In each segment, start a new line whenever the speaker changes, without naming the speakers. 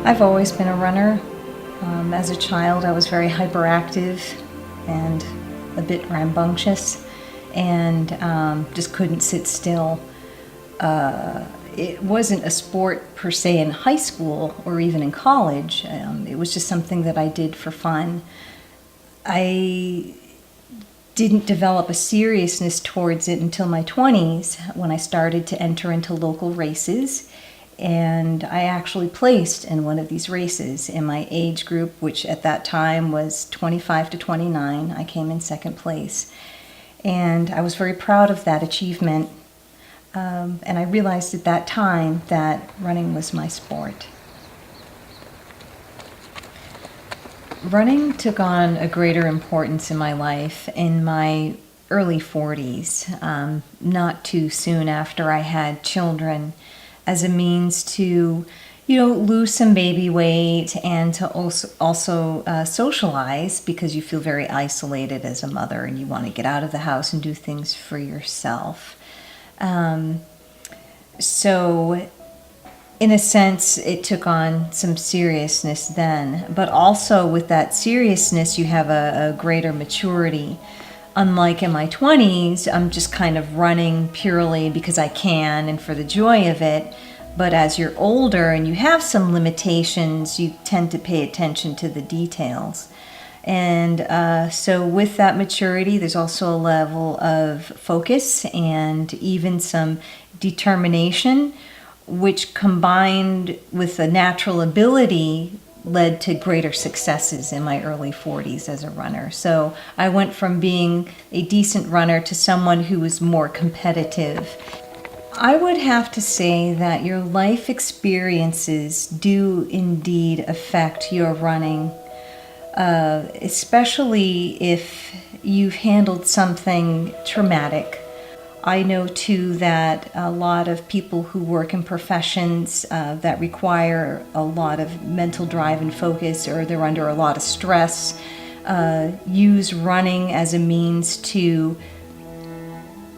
I've always been a runner. As a child, I was very hyperactive and a bit rambunctious, and just couldn't sit still. It wasn't a sport per se in high school or even in college. It was just something that I did for fun. I didn't develop a seriousness towards it until my 20s when I started to enter into local races. And I actually placed in one of these races in my age group, which at that time was 25 to 29. I came in second place. And I was very proud of that achievement. And I realized at that time that running was my sport. Running took on a greater importance in my life in my early 40s, not too soon after I had children, as a means to, lose some baby weight and to also socialize, because you feel very isolated as a mother and you want to get out of the house and do things for yourself. So in a sense, it took on some seriousness then, but also with that seriousness, you have a greater maturity. Unlike in my 20s, I'm just kind of running purely because I can and for the joy of it. But as you're older and you have some limitations, you tend to pay attention to the details. And so with that maturity, there's also a level of focus and even some determination, which combined with a natural ability led to greater successes in my early 40s as a runner. So I went from being a decent runner to someone who was more competitive. I would have to say that your life experiences do indeed affect your running, especially if you've handled something traumatic. I know too that a lot of people who work in professions that require a lot of mental drive and focus, or they're under a lot of stress, use running as a means to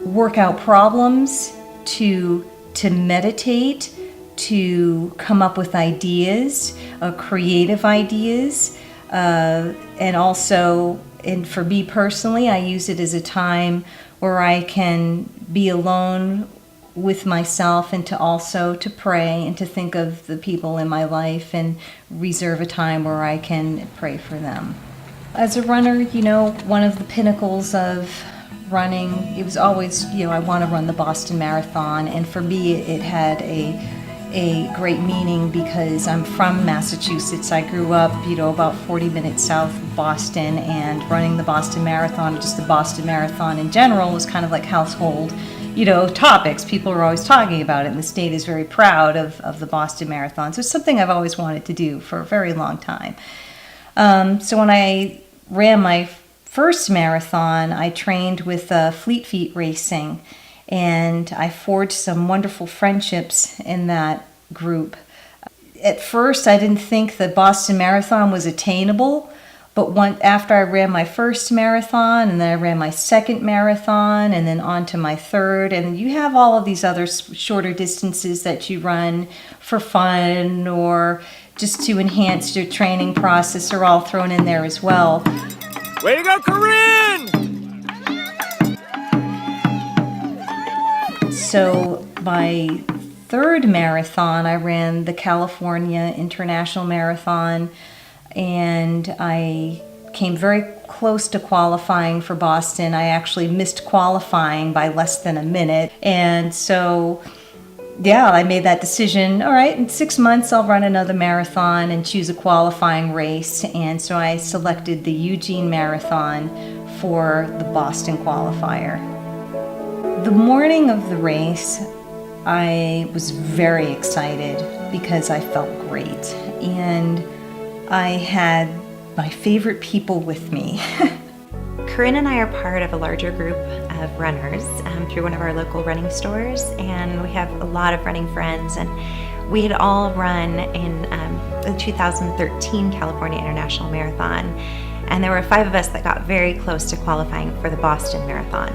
work out problems, to meditate, to come up with ideas, creative ideas, and also, and for me personally, I use it as a time where I can be alone with myself and to pray and to think of the people in my life and reserve a time where I can pray for them. As a runner, one of the pinnacles of running, it was always, I want to run the Boston Marathon, and for me it had a great meaning because I'm from Massachusetts. I grew up, about 40 minutes south of Boston, and running the Boston Marathon, or just the Boston Marathon in general, was kind of like household, topics. People are always talking about it, and the state is very proud of the Boston Marathon. So it's something I've always wanted to do for a very long time. So when I ran my first marathon, I trained with Fleet Feet Racing, and I forged some wonderful friendships in that group. At first, I didn't think the Boston Marathon was attainable, but after I ran my first marathon, and then I ran my second marathon, and then on to my third, and you have all of these other shorter distances that you run for fun or just to enhance your training process, are all thrown in there as well.
Way to go, Corinne!
So my third marathon, I ran the California International Marathon, and I came very close to qualifying for Boston. I actually missed qualifying by less than a minute. And so, I made that decision. All right, in 6 months I'll run another marathon and choose a qualifying race. And so I selected the Eugene Marathon for the Boston qualifier. The morning of the race, I was very excited because I felt great. And I had my favorite people with me.
Corinne and I are part of a larger group of runners through one of our local running stores, and we have a lot of running friends, and we had all run in the 2013 California International Marathon, and there were 5 of us that got very close to qualifying for the Boston Marathon.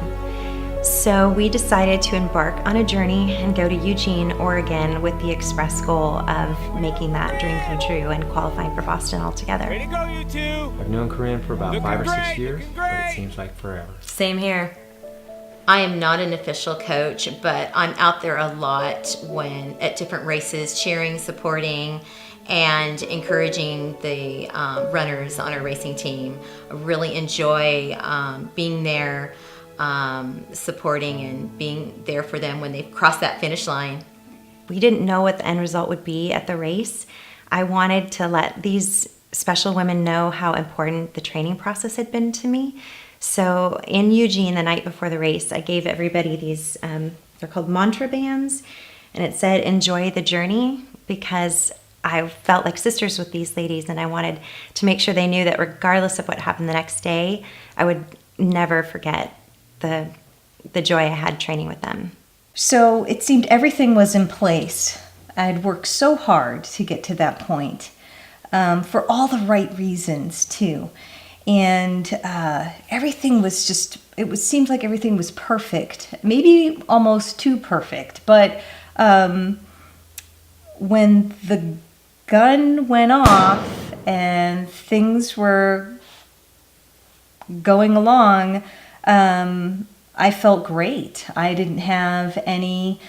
So we decided to embark on a journey and go to Eugene, Oregon with the express goal of making that dream come true and qualifying for Boston altogether.
Way to go, you two!
I've known Corinne for about
Looking
5 or 6
great,
years,
looking
but it
great.
seems like forever.
Same here. I am not an official coach, but I'm out there a lot when at different races, cheering, supporting, and encouraging the runners on our racing team. I really enjoy being there, supporting and being there for them when they've crossed that finish line.
We didn't know what the end result would be at the race. I wanted to let these special women know how important the training process had been to me. So in Eugene, the night before the race, I gave everybody these, they're called mantra bands, and it said, enjoy the journey, because I felt like sisters with these ladies, and I wanted to make sure they knew that regardless of what happened the next day, I would never forget the joy I had training with them.
So it seemed everything was in place. I'd worked so hard to get to that point, for all the right reasons too. And everything was just, seemed like everything was perfect, maybe almost too perfect. But when the gun went off and things were going along, I felt great. I didn't have any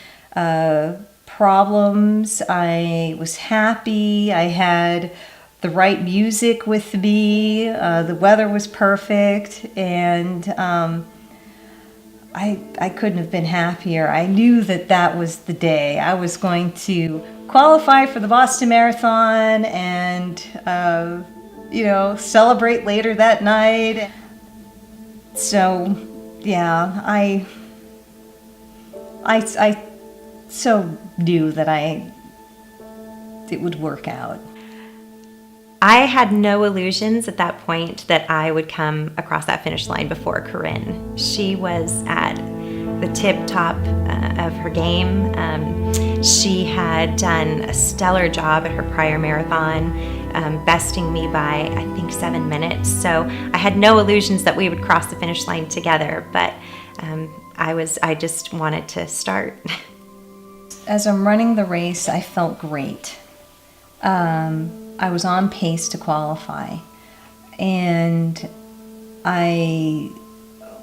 problems. I was happy. I had the right music with me. The weather was perfect, and I couldn't have been happier. I knew that that was the day. I was going to qualify for the Boston Marathon and celebrate later that night. So yeah, I so knew that it would work out.
I had no illusions at that point that I would come across that finish line before Corinne. She was at the tip top of her game. She had done a stellar job at her prior marathon, besting me by, I think, 7 minutes. So I had no illusions that we would cross the finish line together, but I just wanted to start.
As I'm running the race, I felt great. I was on pace to qualify, and I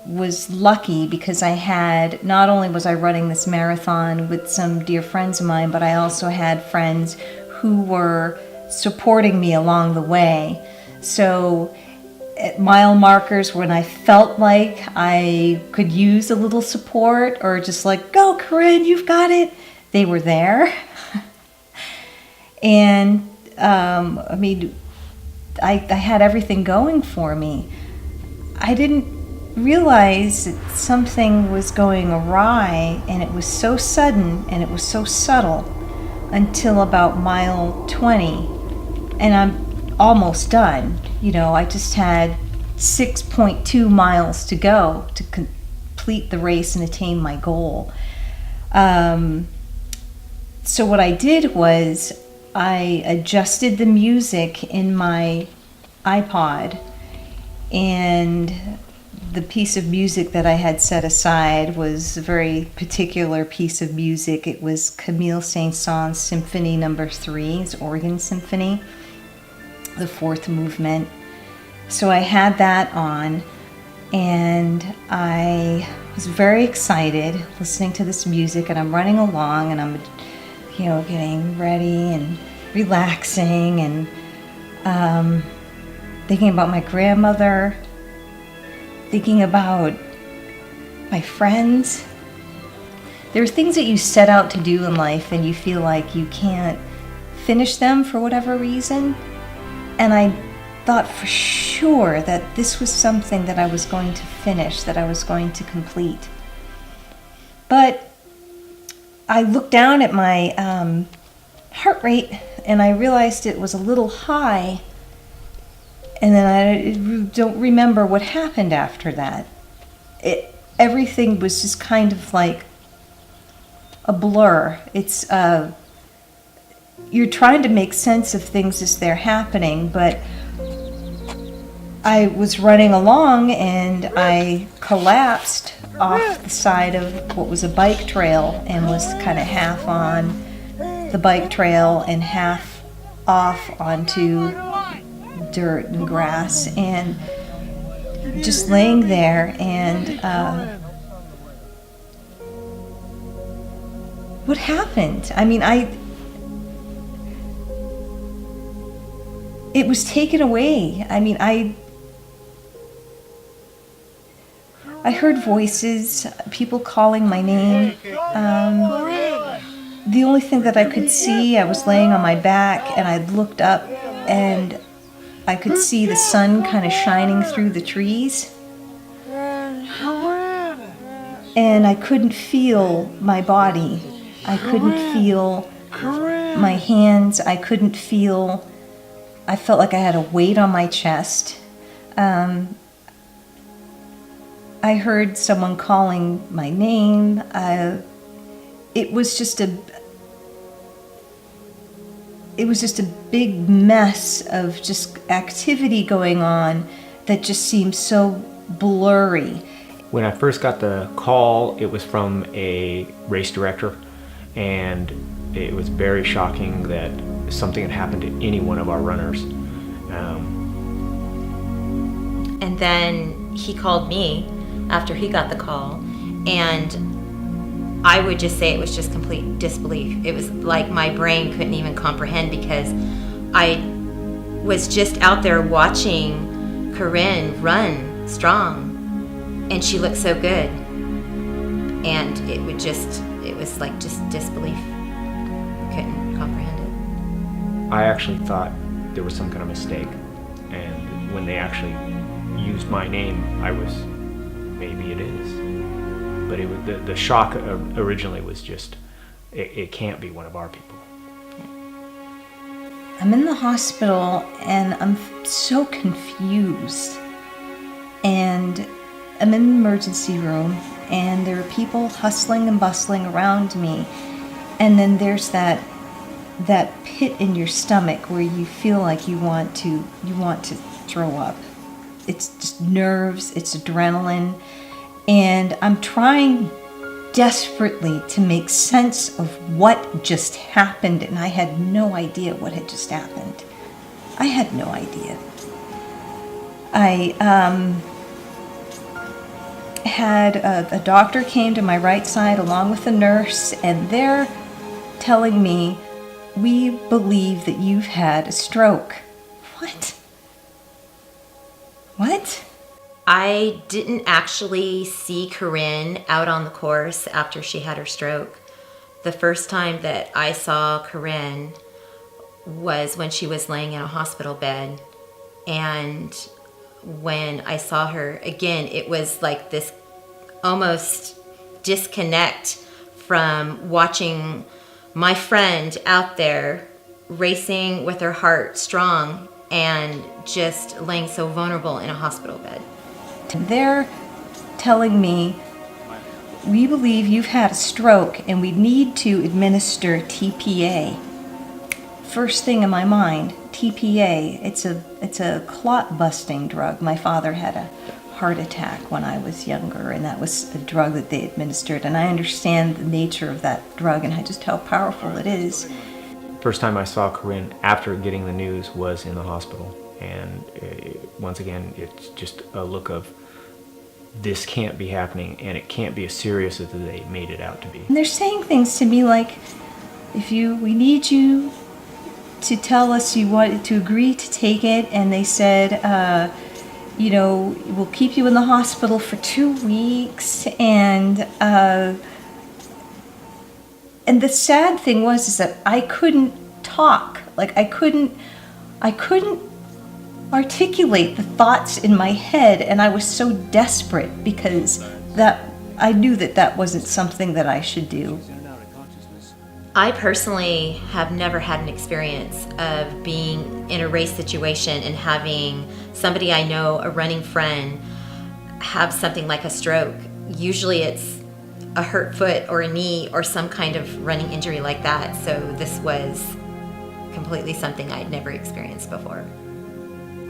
was lucky because not only was I running this marathon with some dear friends of mine, but I also had friends who were supporting me along the way. So at mile markers, when I felt like I could use a little support, or just like, go Corinne, you've got it, they were there. And I had everything going for me. I didn't realize that something was going awry, and it was so sudden and it was so subtle until about mile 20, and I'm almost done. I just had 6.2 miles to go to complete the race and attain my goal. So what I did was I adjusted the music in my iPod, and the piece of music that I had set aside was a very particular piece of music. It was Camille Saint-Saëns' Symphony No. 3, his organ symphony, the fourth movement. So I had that on, and I was very excited listening to this music, and I'm running along, and I'm getting ready and relaxing, and thinking about my grandmother, thinking about my friends. There are things that you set out to do in life and you feel like you can't finish them for whatever reason. And I thought for sure that this was something that I was going to finish, that I was going to complete. But I looked down at my heart rate, and I realized it was a little high, and then I don't remember what happened after that. Everything was just kind of like a blur. It's you're trying to make sense of things as they're happening, but I was running along and I collapsed off the side of what was a bike trail and was kind of half on the bike trail and half off onto dirt and grass, and just laying there. And what happened? I mean, it was taken away. I mean, I heard voices, people calling my name. The only thing that I could see, I was laying on my back and I looked up and I could see the sun kind of shining through the trees. And I couldn't feel my body. I couldn't feel my hands. I felt like I had a weight on my chest. I heard someone calling my name. It was just a big mess of just activity going on that just seemed so blurry.
When I first got the call, it was from a race director, and it was very shocking that something had happened to any one of our runners.
And then he called me after he got the call, and I would just say it was just complete disbelief. It was like my brain couldn't even comprehend, because I was just out there watching Corinne run strong, and she looked so good. And it was like just disbelief. Couldn't comprehend it.
I actually thought there was some kind of mistake, and when they actually used my name, I was, maybe it is. But it was, the shock originally was just, it can't be one of our people.
I'm in the hospital and I'm so confused. And I'm in the emergency room and there are people hustling and bustling around me. And then there's that pit in your stomach where you feel like you want to throw up. It's just nerves, it's adrenaline. And I'm trying desperately to make sense of what just happened, and I had no idea what had just happened. I had no idea. I had a doctor came to my right side along with a nurse, and they're telling me, "We believe that you've had a stroke." What? What?
I didn't actually see Corinne out on the course after she had her stroke. The first time that I saw Corinne was when she was laying in a hospital bed. And when I saw her again, it was like this almost disconnect from watching my friend out there racing with her heart strong and just laying so vulnerable in a hospital bed.
They're telling me, "We believe you've had a stroke and we need to administer TPA." First thing in my mind, TPA, it's a clot busting drug. My father had a heart attack when I was younger, and that was a drug that they administered, and I understand the nature of that drug and just how powerful it is.
First time I saw Corinne after getting the news was in the hospital, and once again, it's just a look of, this can't be happening, and it can't be as serious as they made it out to be.
And they're saying things to me like, we need you to tell us you want to agree to take it, and they said, we'll keep you in the hospital for 2 weeks, and the sad thing is that I couldn't talk. Like I couldn't articulate the thoughts in my head, and I was so desperate because I knew that wasn't something that I should do.
I personally have never had an experience of being in a race situation and having somebody I know, a running friend, have something like a stroke. Usually it's a hurt foot or a knee or some kind of running injury like that. So this was completely something I'd never experienced before.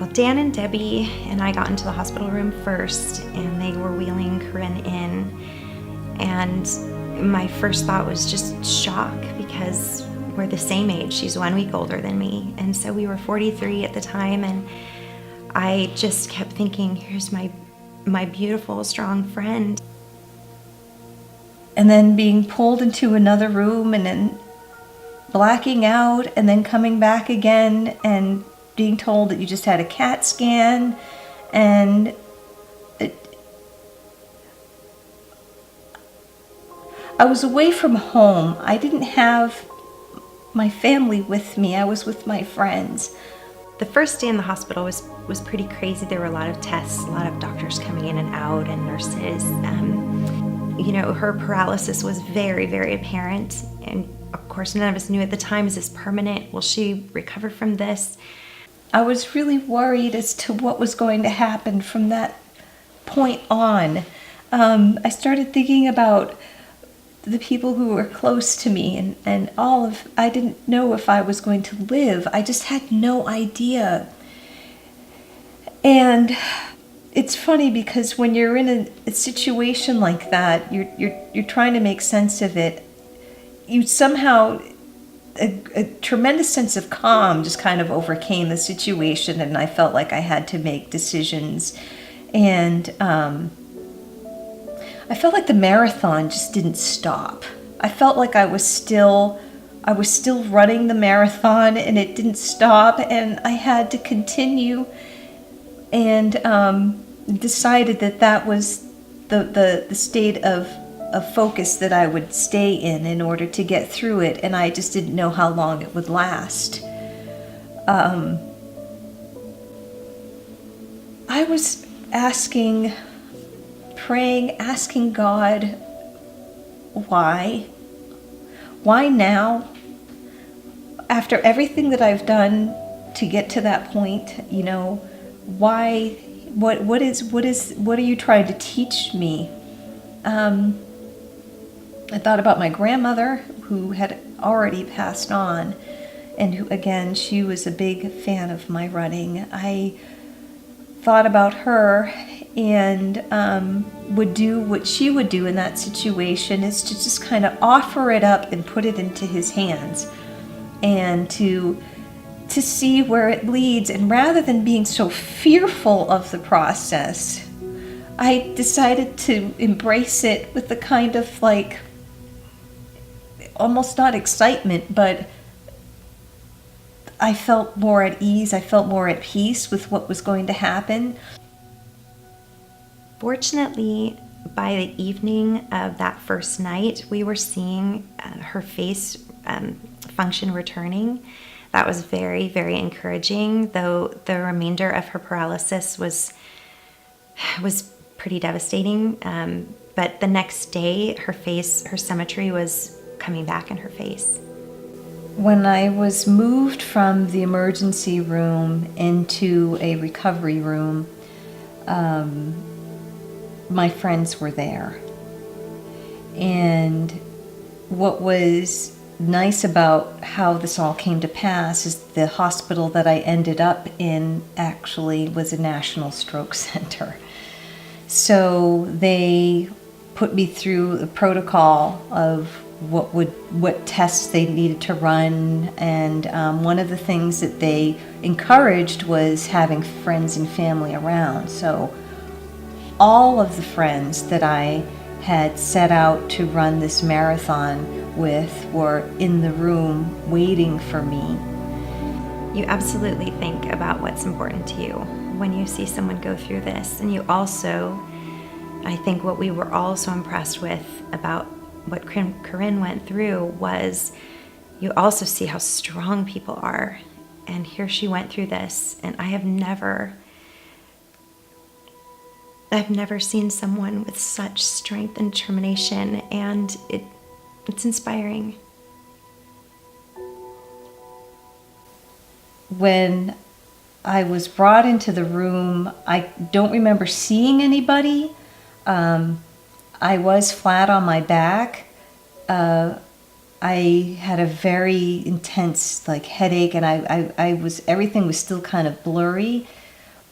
Well, Dan and Debbie and I got into the hospital room first, and they were wheeling Corinne in. And my first thought was just shock, because we're the same age. She's 1 week older than me. And so we were 43 at the time, and I just kept thinking, here's my beautiful, strong friend.
And then being pulled into another room and then blacking out and then coming back again and being told that you just had a CAT scan. And I was away from home. I didn't have my family with me. I was with my friends.
The first day in the hospital was pretty crazy. There were a lot of tests, a lot of doctors coming in and out, and nurses. Her paralysis was very, very apparent. And of course, none of us knew at the time, is this permanent? Will she recover from this?
I was really worried as to what was going to happen from that point on. I started thinking about the people who were close to me, and I didn't know if I was going to live. I just had no idea. And it's funny, because when you're in a situation like that, you're trying to make sense of it. You somehow, a tremendous sense of calm just kind of overcame the situation, and I felt like I had to make decisions. And I felt like the marathon just didn't stop. I felt like I was still running the marathon, and it didn't stop, and I had to continue. And decided that was the state of focus that I would stay in order to get through it, and I just didn't know how long it would last. I was praying, asking God, why now? After everything that I've done to get to that point, why? What are you trying to teach me? I thought about my grandmother, who had already passed on, and who, again, she was a big fan of my running. I thought about her, and would do what she would do in that situation, is to just kind of offer it up and put it into his hands, and to see where it leads. And rather than being so fearful of the process, I decided to embrace it with the kind of almost not excitement, but I felt more at ease. I felt more at peace with what was going to happen.
Fortunately, by the evening of that first night, we were seeing her face function returning. That was very, very encouraging, though the remainder of her paralysis was pretty devastating. But the next day, her symmetry was coming back in her face.
When I was moved from the emergency room into a recovery room, my friends were there. And what was nice about how this all came to pass is the hospital that I ended up in actually was a national stroke center. So they put me through the protocol of what tests they needed to run, and one of the things that they encouraged was having friends and family around. So all of the friends that I had set out to run this marathon with were in the room waiting for me.
You absolutely think about what's important to you when you see someone go through this. And you also, I think what we were all so impressed with about what Corinne went through was you also see how strong people are. And here she went through this, and I've never seen someone with such strength and determination, and it's inspiring.
When I was brought into the room, I don't remember seeing anybody. I was flat on my back. I had a very intense headache, and everything was still kind of blurry.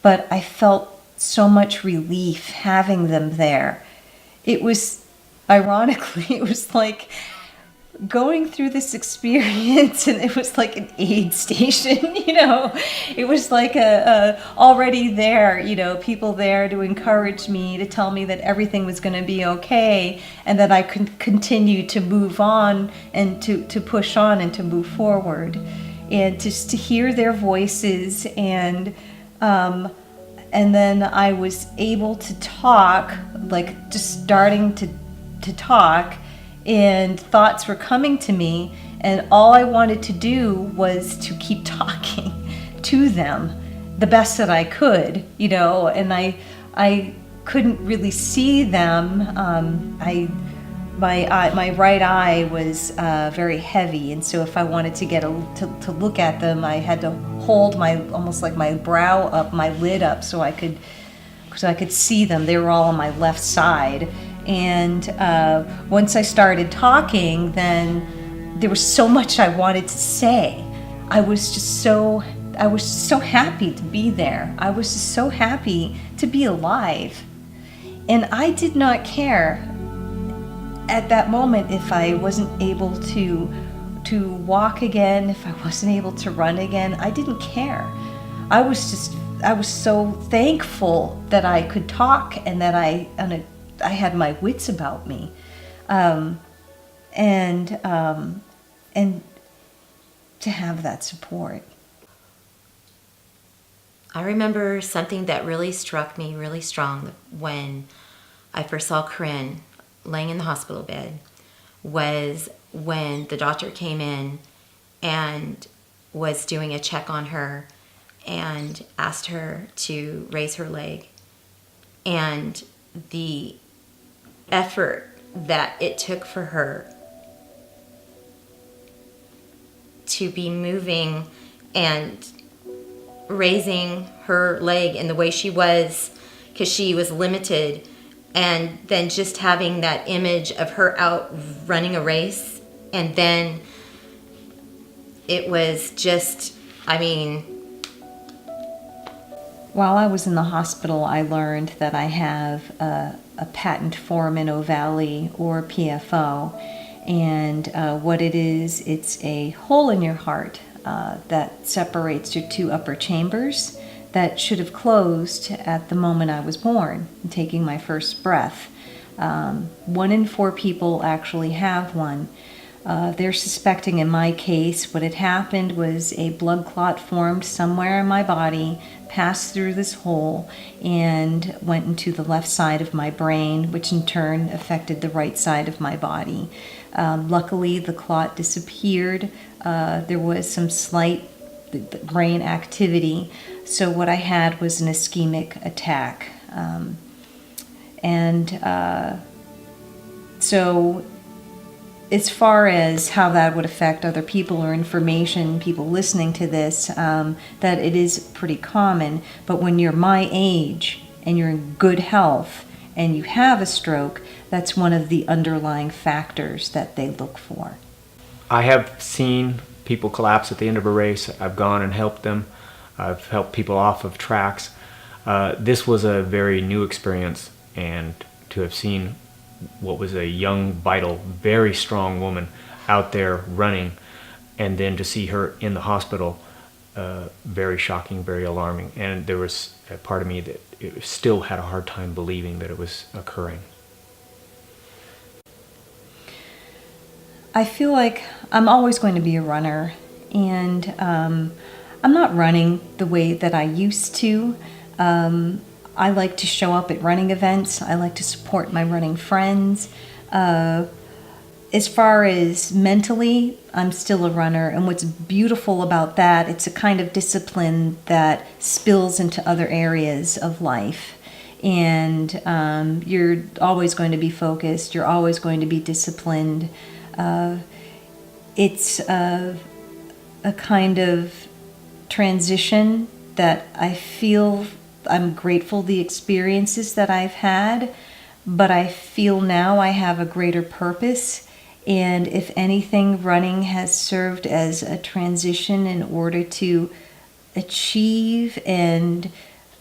but I felt so much relief having them there. It was, ironically, it was like going through this experience, and it was like an aid station, It was like a already there, people there to encourage me, to tell me that everything was going to be okay, and that I could continue to move on and to push on and to move forward, and just to hear their voices, and then I was able to talk, like just starting to talk, and thoughts were coming to me, and all I wanted to do was to keep talking to them the best that I could, and I couldn't really see them. My right eye was very heavy, and so if I wanted to get to look at them, I had to hold almost like my brow up, my lid up, so I could see them. They were all on my left side. And once I started talking, then there was so much I wanted to say. I was so happy to be there. I was just so happy to be alive. And I did not care at that moment if I wasn't able to walk again, if I wasn't able to run again. I didn't care. I was so thankful that I could talk, and that I had my wits about me, and to have that support.
I remember something that really struck me really strong when I first saw Corinne laying in the hospital bed, was when the doctor came in and was doing a check on her and asked her to raise her leg, and the effort that it took for her to be moving and raising her leg in the way she was, because she was limited, and then just having that image of her out running a race, and then it was just,
While I was in the hospital, I learned that I have a patent foramen ovale, or PFO, and what it is, it's a hole in your heart that separates your two upper chambers that should have closed at the moment I was born, taking my first breath. 1 in 4 people actually have one. They're suspecting in my case what had happened was a blood clot formed somewhere in my body, passed through this hole, and went into the left side of my brain, which in turn affected the right side of my body. Luckily, the clot disappeared. There was some slight brain activity, so what I had was an ischemic attack. So as far as how that would affect other people or information, people listening to this, that it is pretty common. But when you're my age and you're in good health and you have a stroke, that's one of the underlying factors that they look for.
I have seen people collapse at the end of a race. I've gone and helped them. I've helped people off of tracks. This was a very new experience, and to have seen what was a young, vital, very strong woman out there running, and then to see her in the hospital, very shocking, very alarming. And there was a part of me that still had a hard time believing that it was occurring.
I feel like I'm always going to be a runner, and I'm not running the way that I used to. I like to show up at running events. I like to support my running friends. As far as mentally, I'm still a runner, and what's beautiful about that, it's a kind of discipline that spills into other areas of life. And you're always going to be focused. You're always going to be disciplined. It's a kind of transition that I feel I'm grateful the experiences that I've had, but I feel now I have a greater purpose. And if anything, running has served as a transition in order to achieve and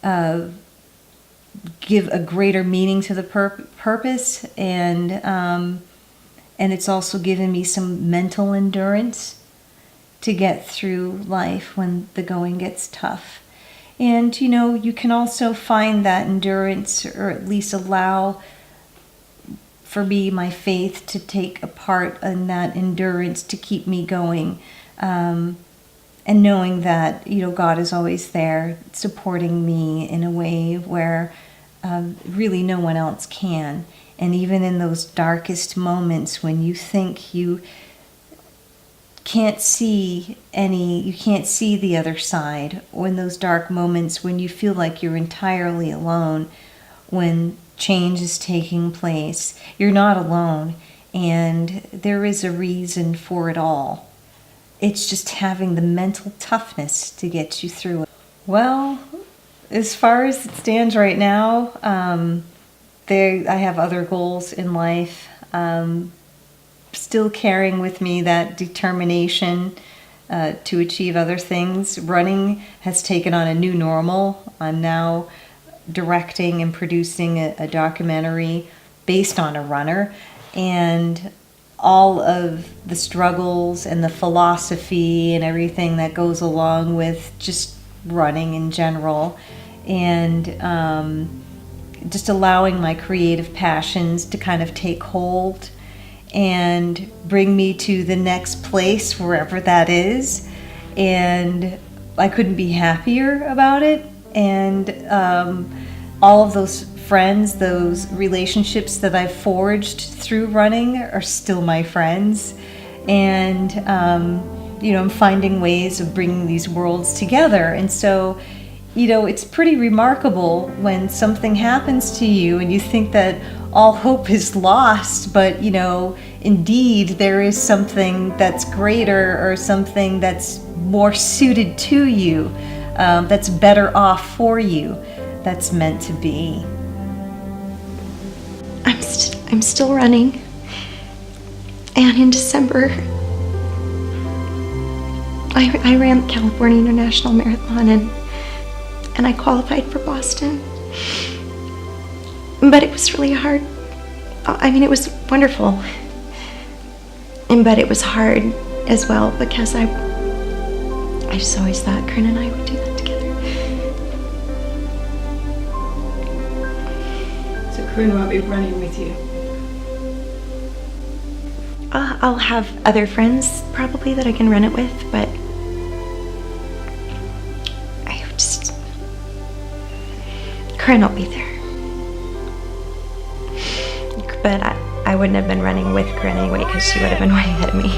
give a greater meaning to the purpose, and it's also given me some mental endurance to get through life when the going gets tough. And you can also find that endurance, or at least allow for me my faith to take a part in that endurance to keep me going, and knowing that God is always there supporting me in a way where really no one else can. And even in those darkest moments when you think you can't see the other side, or in those dark moments when you feel like you're entirely alone, when change is taking place, you're not alone, and there is a reason for it all. It's just having the mental toughness to get you through it. Well, as far as it stands right now, I have other goals in life. Still carrying with me that determination to achieve other things. Running has taken on a new normal. I'm now directing and producing a documentary based on a runner, and all of the struggles and the philosophy and everything that goes along with just running in general, and just allowing my creative passions to kind of take hold and bring me to the next place, wherever that is. And I couldn't be happier about it. And all of those friends, those relationships that I've forged through running are still my friends. And I'm finding ways of bringing these worlds together. And so it's pretty remarkable when something happens to you and you think that all hope is lost, but indeed there is something that's greater, or something that's more suited to you, that's better off for you, that's meant to be.
I'm still running, and in December I ran the California International Marathon, and I qualified for Boston. But it was really hard. I mean, it was wonderful, but it was hard as well, because I just always thought Corinne and I would do that together.
So Corinne won't be running with you?
I'll have other friends probably that I can run it with, but Corinne will be there. But I wouldn't have been running with Corinne anyway, because she would have been way ahead of me.